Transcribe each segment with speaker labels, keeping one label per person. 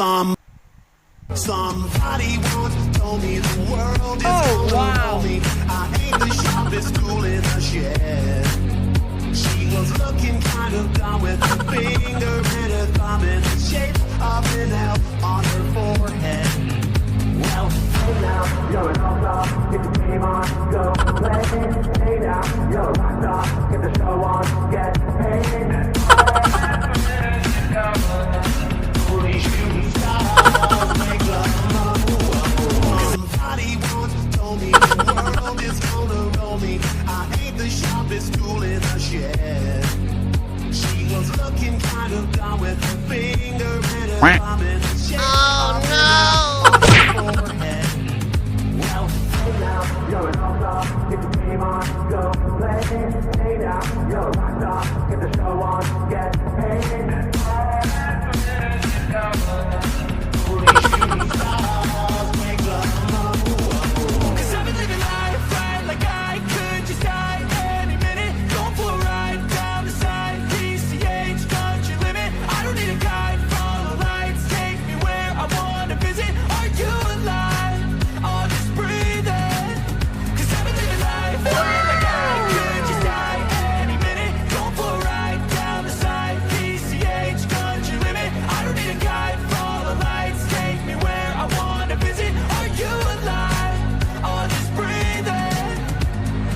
Speaker 1: Somebody once told me the world is gonna roll me. I ain't the sharpest tool in the shed. She was looking kind of dumb with her finger and her thumb in the shape of an L on her forehead. Well, hey now, you're an all-star, get the game on, go play. Hey now, you're a rock star, get the show on, get paid. Holy shooting stars, make love. Somebody once told me the world is gonna roll me. I ain't the sharpest tool in the shed. She was looking kind of dumb with her finger and her thumb in the shape of an L on her forehead. Well, hey now, you're an all-star, get the game on, go play. Hey now, you're a rock star, get the show on, get paid. Holy shooting stars, make love. 'Cause I've been living life right like I could just die any minute. Going for a ride down the side, PCH country limit. I don't need a guide, follow lights, take me where I wanna visit. Are you alive? Or just breathing? 'Cause I've been living life right like I could just die any minute. Going for a ride down the side, PCH country limit. I don't need a guide, follow lights, take me where I wanna visit. Are you alive? Or just breathing?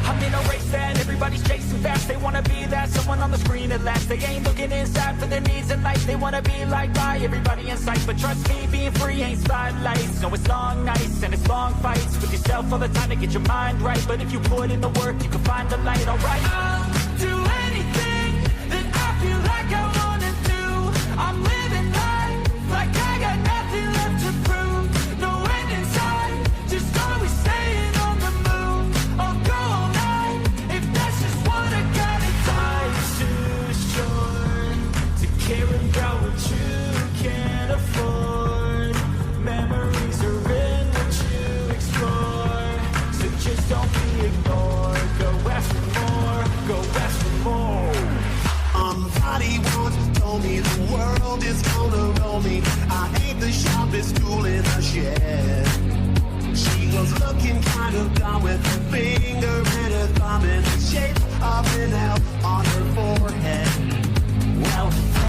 Speaker 1: I'm in a race and everybody's chasing fast. They wanna be that someone on the screen at last. They ain't looking inside for their needs in life. They wanna be liked by everybody in sight. But trust me, being free ain't spotlights. No, it's long nights and it's long fights with yourself all the time to get your mind right. But if you put in the work, you can find the light, alright? I'll do anything that I feel like I wanna do. I'm living life like I got nothing left to prove. No end in sight, just always staying on the move. I'll go all night if that's just what I gotta do. Life's too short to care about what you can't afford. Memories are in what you explore, so just don't be ignored. Go ask for more, go ask for more. Somebody once told me the world is gonna roll me. I ain't the sharpest tool in the shed. She was looking kind of dumb with her finger and her thumb in the shape of an L on her forehead. Well,